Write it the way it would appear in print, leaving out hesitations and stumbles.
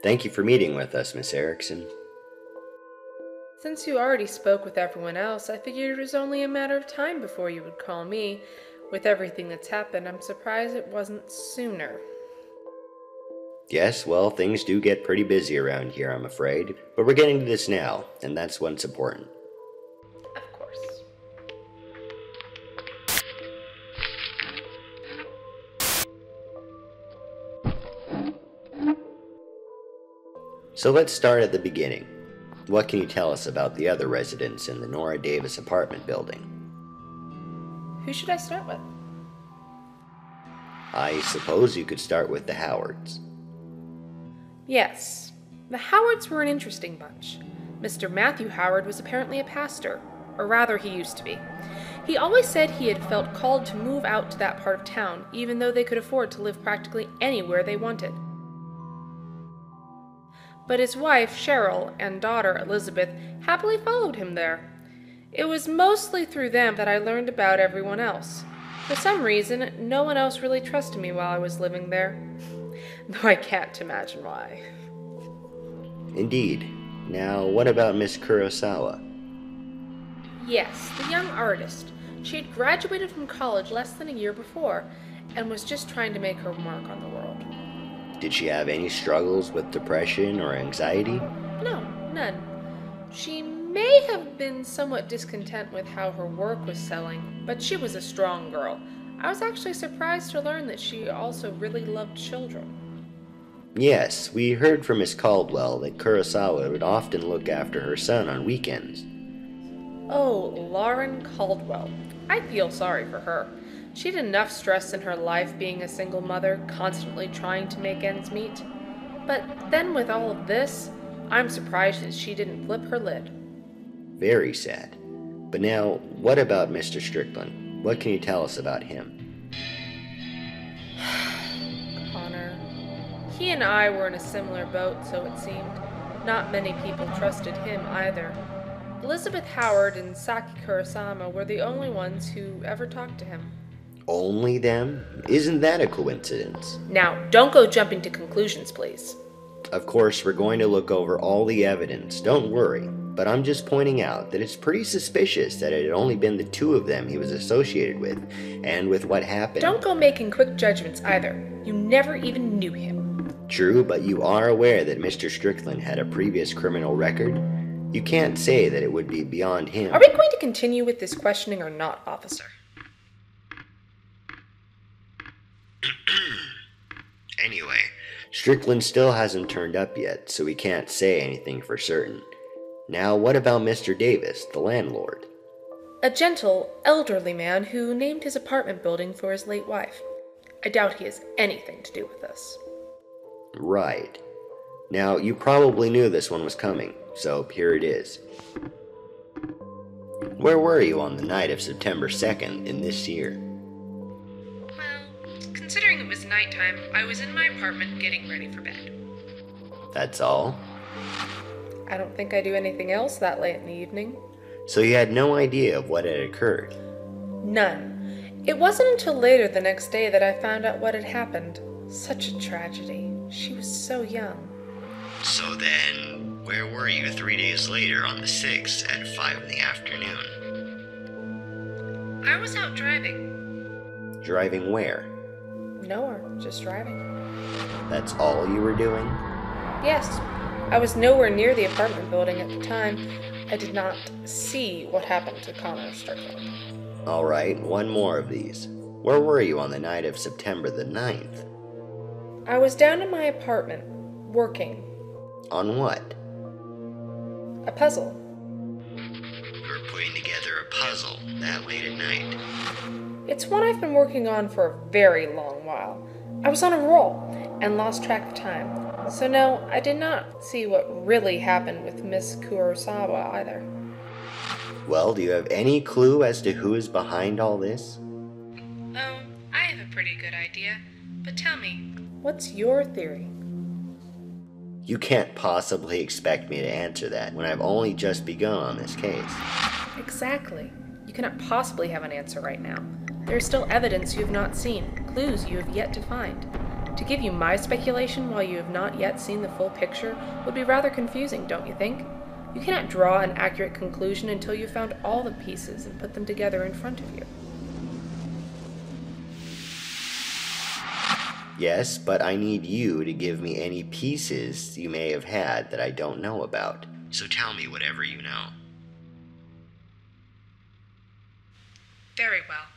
Thank you for meeting with us, Miss Erikson. Since you already spoke with everyone else, I figured it was only a matter of time before you would call me. With everything that's happened, I'm surprised it wasn't sooner. Yes, well, things do get pretty busy around here, I'm afraid. But we're getting to this now, and that's what's important. Of course. So let's start at the beginning. What can you tell us about the other residents in the Nora Davis apartment building? Who should I start with? I suppose you could start with the Howards. Yes, the Howards were an interesting bunch. Mr. Matthew Howard was apparently a pastor, or rather he used to be. He always said he had felt called to move out to that part of town, even though they could afford to live practically anywhere they wanted. But his wife, Cheryl, and daughter, Elizabeth, happily followed him there. It was mostly through them that I learned about everyone else. For some reason, no one else really trusted me while I was living there. Though I can't imagine why. Indeed. Now, what about Miss Kurosawa? Yes, the young artist. She had graduated from college less than a year before, and was just trying to make her mark on the world. Did she have any struggles with depression or anxiety? No, none. She may have been somewhat discontent with how her work was selling, but she was a strong girl. I was actually surprised to learn that she also really loved children. Yes, we heard from Miss Caldwell that Kurosawa would often look after her son on weekends. Oh, Lauren Caldwell. I feel sorry for her. She had enough stress in her life being a single mother, constantly trying to make ends meet. But then with all of this, I'm surprised that she didn't flip her lid. Very sad. But now, what about Mr. Strickland? What can you tell us about him? Connor. He and I were in a similar boat, so it seemed. Not many people trusted him either. Elizabeth Howard and Saki Kurosawa were the only ones who ever talked to him. Only them? Isn't that a coincidence? Now, don't go jumping to conclusions, please. Of course, we're going to look over all the evidence, don't worry. But I'm just pointing out that it's pretty suspicious that it had only been the two of them he was associated with, and with what happened. Don't go making quick judgments either. You never even knew him. True, but you are aware that Mr. Strickland had a previous criminal record? You can't say that it would be beyond him. Are we going to continue with this questioning or not, officer? Anyway, Strickland still hasn't turned up yet, so we can't say anything for certain. Now, what about Mr. Davis, the landlord? A gentle, elderly man who named his apartment building for his late wife. I doubt he has anything to do with this. Right. Now, you probably knew this one was coming, so here it is. Where were you on the night of September 2nd in this year? Well, considering it was nighttime, I was in my apartment getting ready for bed. That's all? I don't think I do anything else that late in the evening. So you had no idea of what had occurred? None. It wasn't until later the next day that I found out what had happened. Such a tragedy. She was so young. So then, where were you 3 days later on the 6th at 5 in the afternoon? I was out driving. Driving where? Nowhere, just driving. That's all you were doing? Yes. I was nowhere near the apartment building at the time. I did not see what happened to Connor Strickland. Alright, one more of these. Where were you on the night of September the 9th? I was down in my apartment, working. On what? A puzzle. You were putting together a puzzle that late at night. It's one I've been working on for a very long while. I was on a roll and lost track of time. So no, I did not see what really happened with Miss Kurosawa either. Well, do you have any clue as to who is behind all this? Oh, I have a pretty good idea. But tell me, what's your theory? You can't possibly expect me to answer that when I've only just begun on this case. Exactly. You cannot possibly have an answer right now. There is still evidence you have not seen, clues you have yet to find. To give you my speculation while you have not yet seen the full picture would be rather confusing, don't you think? You cannot draw an accurate conclusion until you've found all the pieces and put them together in front of you. Yes, but I need you to give me any pieces you may have had that I don't know about. So tell me whatever you know. Very well.